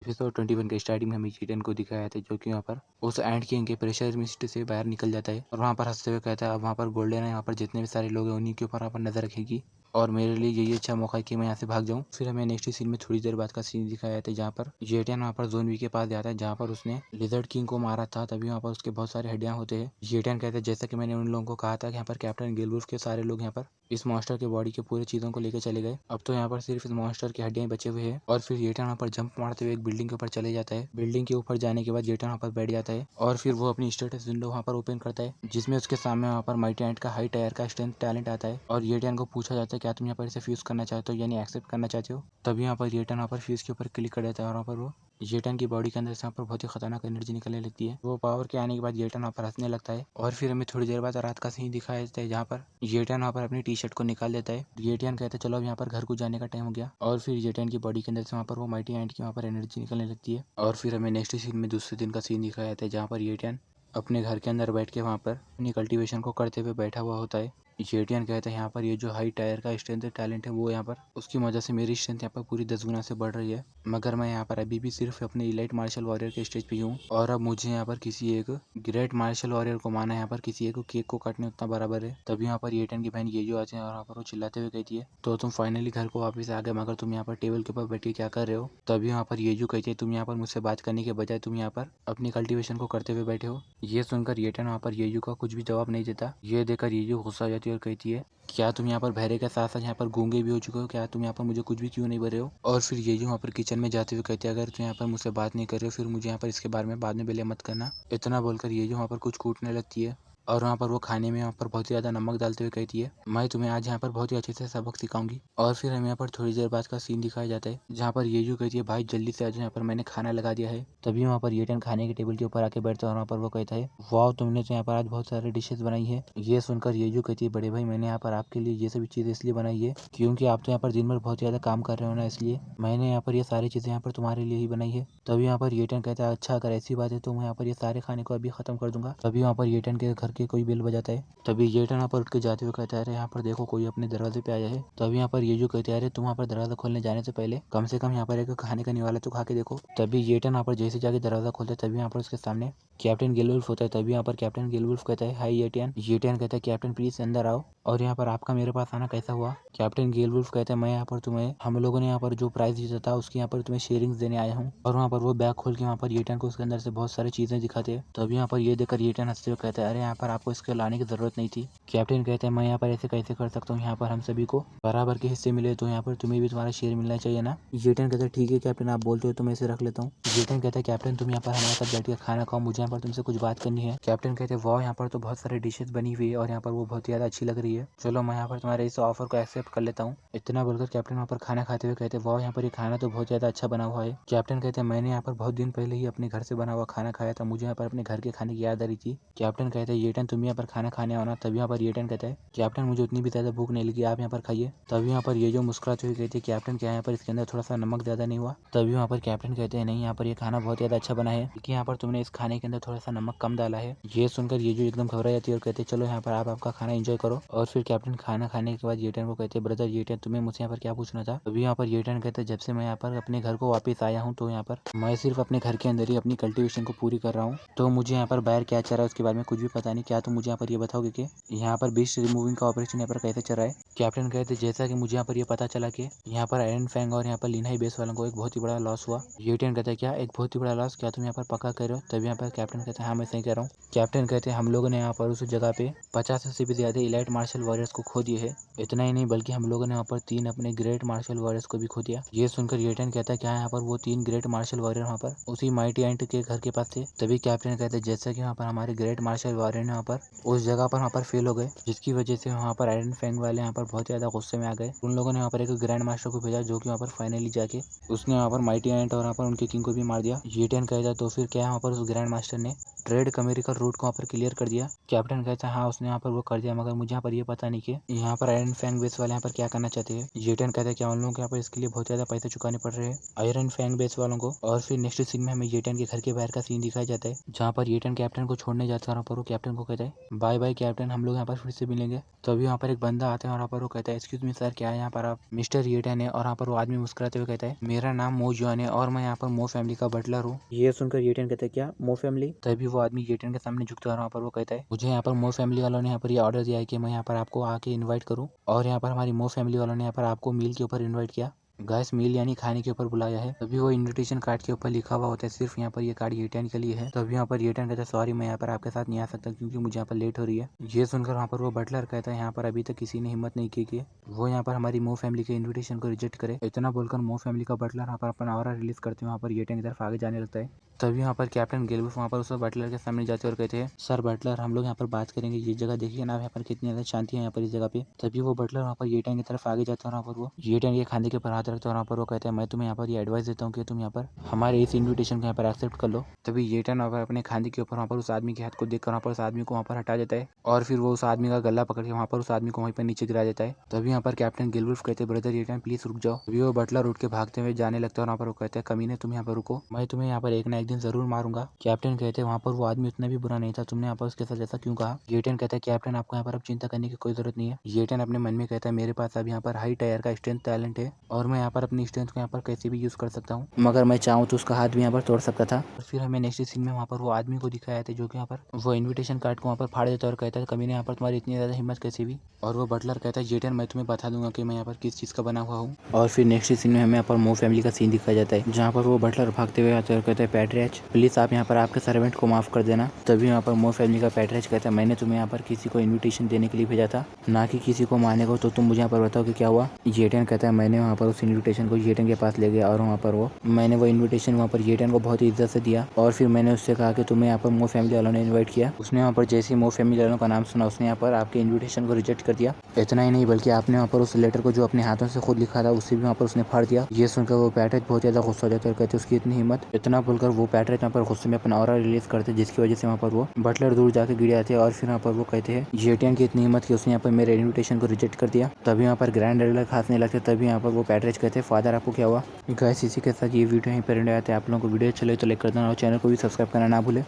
Episode 21 के starting में हमें जीटन को दिखाया था जो कि वहाँ पर उस एंड किंग के प्रेशर मिस्ट से बाहर निकल जाता है और वहाँ पर हंसते हुए कहता है अब वहाँ पर गोल्डन है, यहाँ पर जितने भी सारे लोग हैं उन्हीं के ऊपर वहाँ पर नजर रखेगी और मेरे लिए यही अच्छा मौका है कि मैं यहाँ से भाग जाऊँ। फिर हमें नेक्स्ट सीन में थोड़ी देर बाद का सीन दिखाया था जहाँ पर जेटियन वहाँ पर जोन वी के पास जाता है जहाँ पर उसने लिजर्ड किंग को मारा था। तभी वहाँ पर उसके बहुत सारे हड्डियाँ होते हैं। जेटियन कहते हैं जैसा कि मैंने उन लोगों को कहा था कि यहाँ पर कैप्टन गिलवुल्फ के सारे लोग यहाँ पर इस मॉन्स्टर के बॉडी के पूरे चीजों को लेकर चले गए। अब तो यहाँ पर सिर्फ इस मॉन्स्टर की हड्डियां बचे हुए हैं और फिर जेटन वहाँ पर जंप मारते हुए एक बिल्डिंग के ऊपर चले जाता है। बिल्डिंग के ऊपर जाने के बाद जेटन वहाँ पर बैठ जाता है और फिर वो अपनी स्टेटस विंडो वहाँ पर ओपन करता है जिसमें उसके सामने वहाँ पर माइटी एंट का हाई टायर का स्ट्रेंथ टैलेंट आता है और जेटन को पूछा जाता है क्या तुम यहाँ पर इसे फ्यूज करना चाहते हो यानी एक्सेप्ट करना चाहते हो। तभी यहाँ पर जेटन वहाँ पर फ्यूज के ऊपर क्लिक कर देता है और वहाँ पर वो जेटन की बॉडी के अंदर से यहाँ पर बहुत ही खतरनाक एनर्जी निकलने लगती है। वो पावर के आने के बाद जेटन वहाँ पर हंसने लगता है और फिर हमें थोड़ी देर बाद रात का सीन दिखाया जाता है जहाँ पर जेटन वहाँ पर अपनी टी शर्ट को निकाल देता है। जेटन कहता है चलो अब यहाँ पर घर को जाने का टाइम हो गया और फिर जेटन की बॉडी के अंदर से वहाँ पर वो माइटी एंट की वहाँ पर एनर्जी निकलने लगती है। और फिर हमें नेक्स्ट सीन में दूसरे दिन का सीन दिखाया जाता है जहाँ पर जेटन अपने घर के अंदर बैठ के वहाँ पर अपनी कल्टीवेशन को करते हुए बैठा हुआ होता है। जेटियन कहता है यहाँ पर ये जो हाई टायर का स्ट्रेंथ टैलेंट है वो यहाँ पर उसकी वजह से मेरी स्ट्रेंथ यहाँ पर पूरी 10 गुना से बढ़ रही है, मगर मैं यहाँ पर अभी भी सिर्फ अपने इलाइट मार्शल वॉरियर के स्टेज पे हूँ और अब मुझे यहाँ पर किसी एक ग्रेट मार्शल वॉरियर को माना है, यहाँ पर किसी एक केक को काटने उतना बराबर है। तभी यहाँ पर जेटियन की बहन ये जो आते हैं और यहाँ पर वो चिल्लाते हुए कहती है तो तुम फाइनली घर को वापस आ गए, मगर तुम यहाँ पर टेबल के ऊपर बैठ के क्या कर रहे हो। तभी यहाँ पर ये जो कहती है तुम यहाँ पर मुझसे बात करने के बजाय तुम यहाँ पर अपनी कल्टीवेशन को करते हुए बैठे हो। ये सुनकर जेटियन वहाँ पर येजू का कुछ भी जवाब नहीं देता। ये देखकर येजू गुस्सा हो जाती है और कहती है क्या तुम यहाँ पर बहरे के साथ साथ यहाँ पर गूंगे भी हो चुके हो, क्या तुम यहाँ पर मुझे कुछ भी क्यों नहीं बोल रहे हो। और फिर ये जो वहाँ पर किचन में जाते हुए कहते हैं अगर तुम यहाँ पर मुझसे बात नहीं कर रहे हो फिर मुझे यहाँ पर इसके बारे में बाद में बेले मत करना। इतना बोलकर ये जो वहाँ पर कुछ कूटने लगती है और वहाँ पर वो खाने में यहाँ पर बहुत ही ज़्यादा नमक डालते हुए कहती है मैं तुम्हें आज यहाँ पर बहुत ही अच्छे से सबक सिखाऊंगी। और फिर हमें यहाँ पर थोड़ी देर बाद का सीन दिखाया जाता है जहाँ पर येजू कहती है भाई जल्दी से आज यहाँ पर मैंने खाना लगा दिया है। तभी वहाँ पर येटन खाने के टेबल के ऊपर आके बैठता है और वहाँ पर वो कहता है वाह तुमने तो यहाँ पर आज बहुत सारी डिशेज बनाई है। ये सुनकर येजू कहती है बड़े भाई मैंने यहाँ पर आपके लिए ये सभी चीज़ें इसलिए बनाई है क्योंकि आप तो यहाँ पर दिन भर बहुत ज़्यादा काम कर रहे हो ना, इसलिए मैंने यहाँ पर ये सारी चीज़ें यहाँ पर तुम्हारे लिए ही बनाई है। तभी यहाँ पर येटन कहता है अच्छा अगर ऐसी बात है तो मैं यहाँ पर ये सारे खाने को अभी खत्म कर दूंगा। तभी वहाँ पर येटन के घर के कोई बेल बजाता है। तभी येटन वहाँ पर उठ के जाते हुए कहता है अरे यहाँ पर देखो कोई अपने दरवाजे पे आया है। तभी यहाँ पर येजू कहते हैं अरे तुम वहाँ पर दरवाजा खोलने जाने से पहले कम से कम यहाँ पर एक खाने का निवाला तो खा के देखो। तभी येटन वहाँ पर जैसे जाके दरवाजा खोलता है तभी यहाँ पर उसके सामने कैप्टन गिलवुल्फ होता है। तभी यहाँ पर कैप्टन गिलवुल्फ कहता है हाय येटियन। येटियन कहता है कैप्टन प्लीज अंदर आओ और यहाँ पर आपका मेरे पास आना कैसा हुआ। कैप्टन गिलवुल्फ कहता है मैं यहाँ पर तुम्हें हम लोगों ने यहाँ पर जो प्राइस जीता था उसकी यहाँ पर तुम्हें शेयरिंग्स देने आया हूँ। और वहाँ पर वो बैग खोल के वहाँ पर येटियन को उसके अंदर से बहुत सारी चीजें दिखाते हैं। तभी यहाँ पर ये देखकर येटियन हंसते हुए कहता है अरे यहाँ पर आपको इसके लाने की जरूरत नहीं थी। कैप्टन कहते हैं मैं यहाँ पर ऐसे कैसे कर सकता हूँ, यहाँ पर हम सभी को बराबर के हिस्से मिले तो यहाँ पर तुम्हें भी तुम्हारा शेयर मिलना चाहिए ना। येटियन कहता है ठीक है कैप्टन आप बोलते हो तो मैं इसे रख लेता हूँ। येटियन कहता है कैप्टन तुम यहाँ पर हमारे साथ बैठ के खाना खाओ, मुझे यहाँ पर तुमसे कुछ बात करनी है। कैप्टन कहते हैं वाह यहाँ पर तो बहुत सारी डिशेज बनी हुई है और यहाँ पर वो बहुत ज्यादा अच्छी लग रही है, चलो मैं यहाँ पर तुम्हारे इस ऑफर को एक्सेप्ट कर लेता हूँ। इतना बोलकर कैप्टन वहाँ पर खाना खाते हुए कहते हैं वाह यहाँ पर ये खाना तो बहुत ज्यादा अच्छा बना हुआ है। कैप्टन कहते हैं मैंने यहाँ पर बहुत दिन पहले ही अपने घर से बना हुआ खाना खाया था, मुझे यहाँ पर अपने घर के खाने की याद आ रही थी। कैप्टन कहते हैं येटन तुम यहाँ पर खाना खाने आओ ना। तभी यहाँ पर येटन कहता है कैप्टन मुझे उतनी भी ज्यादा भूख नहीं लगी, आप यहाँ पर खाइए। तभी यहाँ पर ये जो मुस्कुराते हुए कहते हैं कैप्टन क्या यहाँ पर इसके अंदर थोड़ा सा नमक ज्यादा नहीं हुआ। तभी वहाँ पर कैप्टन कहते हैं नहीं यहाँ पर ये खाना बहुत ज्यादा अच्छा बना है लेकिन यहाँ पर तुमने इस खाने के अंदर थोड़ा सा नमक कम डाला है। ये सुनकर ये जो एकदम घबरा जाती है और कहते हैं चलो यहाँ पर आप आपका खाना एंजॉय करो। और फिर कैप्टन खाना खाने के बाद येटन को कहते हैं ब्रदर येटन तुम्हें मुझसे यहाँ पर क्या पूछना था। तभी यहाँ पर येटन कहते हैं जब से मैं यहाँ पर अपने घर को वापस आया हूँ तो यहाँ पर मैं सिर्फ अपने घर के अंदर ही अपनी कल्टीवेशन को पूरी कर रहा हूँ, तो मुझे यहाँ पर बाहर क्या चल रहा है उसके बारे में कुछ भी पता नहीं, क्या तुम मुझे यहाँ पर ये बताओगे कि यहाँ पर बीस्ट रिमूविंग का ऑपरेशन यहाँ पर कैसे चल रहा है। कैप्टन कहते जैसा कि मुझे यहाँ पर ये पता चला कि यहाँ पर आयरन फैंग और यहाँ पर लिनहाई बेस वालों को एक बहुत ही बड़ा लॉस हुआ। येटियन कहता है क्या एक बहुत ही बड़ा लॉस, क्या तुम यहाँ पर पक्का कर रहे हो। तभी यहाँ पर कैप्टन कहते हैं हाँ मैं सही कह रहा हूँ। कैप्टन कहते हैं हम लोगों ने यहाँ पर उस जगह पे 50 से भी ज्यादा इलाइट मार्शल वॉरियर्स को खो दिए है। इतना ही नहीं बल्कि हम लोगों ने यहाँ पर 3 अपने ग्रेट मार्शल वॉरियर्स को भी खो दिया। ये सुनकर येटियन कहता है क्या यहाँ पर वो 3 ग्रेट मार्शल वॉरियर वहाँ पर उसी माइटी एंट के घर के पास थे। तभी कैप्टन कहते हैं जैसा कि वहाँ पर हमारे ग्रेट मार्शल वॉरियर ने वहाँ पर उस जगह पर वहाँ पर फेल हो गए, जिसकी वजह से वहाँ पर आयरन फैंग वाले यहाँ पर बहुत ज्यादा गुस्से में आ गए। उन लोगों ने वहाँ पर एक ग्रैंड मास्टर को भेजा जो कि वहाँ पर फाइनली जाके उसने वहाँ पर माइटी एंट और वहाँ पर उनके किंग को भी मार दिया। येटियन कहता तो फिर क्या वहाँ पर उस ग्रैंड मास्टर ने ट्रेड कमेरिकल रूट को वहाँ पर क्लियर कर दिया। कैप्टन कहता है हाँ उसने यहाँ पर वो कर दिया, मगर मुझे यहाँ पर ये पता नहीं कि यहाँ पर आयरन फैंग बेस वाले यहाँ पर क्या करना चाहते हैं। येटियन कहता है क्या उन लोगों को यहाँ पर इसके लिए बहुत ज्यादा पैसे चुकाने पड़ रहे हैं आयरन फैंग बेस वालों को। और फिर नेक्स्ट सीन में हमें येटियन के घर के बाहर का सीन दिखाया जाता है जहाँ पर येटियन कैप्टन को छोड़ने जाता है और वो कैप्टन को को कहता है बाय बाय कैप्टन, हम लोग यहाँ पर फिर से मिलेंगे। तो अभी वहाँ पर एक बंदा आता है और यहाँ पर वो कहता है एक्सक्यूज मी सर, क्या है यहाँ पर आप? मिस्टर येटन है। और यहाँ पर वो आदमी मुस्कुराते हुए कहता है मेरा नाम मो जुआन है और मैं यहाँ पर मो फैमिली का बटलर हूँ। ये सुनकर येटन कहता है क्या मो फैमिली? तभी वो आदमी येटन के सामने झुकता है और वहाँ पर वो कहता है मुझे यहाँ पर मो फैमिली वालों ने यहाँ पर ये ऑर्डर दिया है कि मैं यहाँ पर आपको आके इन्वाइट करूँ, और यहाँ पर हमारी मो फैमिली वालों ने यहाँ पर आपको मील के ऊपर इन्वाइट किया। गैस मील यानी खाने के ऊपर बुलाया है। तभी वो इनविटेशन कार्ड के ऊपर लिखा हुआ होता है सिर्फ यहाँ पर ये कार्ड येटन के लिए है। तभी यहाँ पर येटन कहता है सॉरी, मैं यहाँ पर आपके साथ नहीं आ सकता क्योंकि मुझे यहाँ पर लेट हो रही है। ये सुनकर वहाँ पर वो बटलर कहता है यहाँ पर अभी तक किसी ने हिम्मत नहीं की कि वो यहाँ पर हमारी मो फैमिली के इन्विटेशन को रिजेक्ट करे। इतना बोलकर मो फैमिली का बटलर यहाँ पर अपना ऑरा रिलीज करते हुए वहाँ पर येटन की तरफ आगे जाने लगता है। तभी वहाँ पर कैप्टन गिलवुल्फ वहाँ पर उस बटलर के सामने जाते और कहते हैं सर बटलर, हम लोग यहाँ पर बात करेंगे, ये जगह देखिए ना यहाँ पर कितनी ज़्यादा शांति है यहाँ पर इस जगह पे। तभी वो बटलर वहाँ पर येटन की तरफ आगे जाता है और वहाँ पर वो येटन के खाने के ऊपर हाथ रखता है और वहाँ पर वो कहता है मैं तुम्हें यहाँ पर ये एडवाइस देता हूँ कि तुम यहाँ पर हमारे इस इन्विटेशन को यहाँ पर एक्सेप्ट कर लो। तभी येटन वहाँ पर अपने खाने के ऊपर वहाँ पर उस आदमी के हाथ को देखकर वहाँ पर उस आदमी को वहाँ पर हटा देता है और फिर वो उस आदमी का गला पकड़ के वहाँ पर उस आदमी को वहीं पर नीचे गिरा देता है। तभी यहाँ पर कैप्टन गिलवुल्फ कहते हैं ब्रदर येटन प्लीज रुक जाओ। तभी वो बटलर उठ के भागते हुए जाने लगता है और वहाँ पर वो कहता है कमीने तुम यहाँ पर रुको, मैं तुम्हें यहाँ पर एक ना एक दिन जरूर मारूंगा। कैप्टन कहते हैं वहाँ पर वो आदमी उतना भी बुरा नहीं था, तुमने यहाँ पर उसके साथ ऐसा क्यों कहा? येटन कहता है कैप्टन आपको यहाँ पर अब चिंता करने की कोई जरूरत नहीं है। येटन अपने मन में कहता है मेरे पास अब यहाँ पर हाई टायर का स्ट्रेंथ टैलेंट है और मैं यहाँ पर अपनी स्ट्रेंथ को यहाँ पर कैसे भी यूज कर सकता हूँ, मगर मैं चाहूँ तो उसका हाथ भी यहाँ पर तोड़ सकता था। और फिर हमें नेक्स्ट सीन में वहाँ पर वो आदमी को दिखाया था जो कि यहाँ पर वो इन्विटेशन कार्ड को वहाँ पर फाड़ देता है और कहता है कमीने यहाँ पर तुम्हारी इतनी ज़्यादा हिम्मत कैसे भी? और वो बटलर कहता है येटन मैं तुम्हें बता दूंगा कि मैं यहाँ पर किस चीज़ का बना हुआ हूँ। और फिर नेक्स्ट सीन में हमें यहाँ पर मो फैमिली का सीन दिखाया जाता है जहाँ पर वो बटलर भागते हुए आते और कहता है पैट्रियच प्लीज आप यहाँ पर आपके सर्वेंट को माफ कर देना। तभी यहाँ पर मो फैमिली का पैट्रियच कहता है मैंने तुम्हें यहाँ पर किसी को इन्विटेशन देने के लिए भेजा था, ना कि किसी को मारने को, तो तुम मुझे यहाँ पर बताओ कि क्या हुआ? येटन कहता है मैंने वहाँ पर उस इन्विटेशन को येटन के पास ले गया और वहाँ पर मैंने वो इन्विटेशन वहाँ पर येटन को बहुत ही इज्जत से दिया और फिर मैंने उससे कहा कि तुम्हें यहाँ पर मो फैमिली वालों ने इन्वाइट किया। उसने वहाँ पर जैसे ही मो फैमिली वालों का नाम सुना उसने यहाँ पर आपके इन्विटेशन को रिजेक्ट कर दिया। इतना ही नहीं बल्कि आपने वहाँ पर उस लेटर को जो अपने हाथों से खुद लिखा था उसे भी वहाँ पर उसने फाड़ दिया। ये सुनकर वो पैट्रियच बहुत ज़्यादा गुस्सा हो जाता है और कहते उसकी इतनी हिम्मत। इतना बोलकर वो पैट्रियच यहाँ पर गुस्से में अपना ऑरा रिलीज करते जिसकी वजह से वहाँ पर वो बटलर दूर जाकर गिर जाते हैं और फिर वहाँ पर वो कहते हैं येटन की इतनी हिम्मत कि उसने यहाँ पर मेरे इन्विटेशन को रिजेक्ट कर दिया। तभी यहाँ पर ग्रैंड एडलर खांसने लगते। तभी यहाँ पर वो पैट्रियच कहते हैं फादर आपको क्या हुआ? गाइस इसी के साथ ये वीडियो यहीं पर एंड आते हैं। आप लोगों को वीडियो अच्छा लगे तो लाइक कर देना और चैनल को भी सब्सक्राइब करना ना भूले।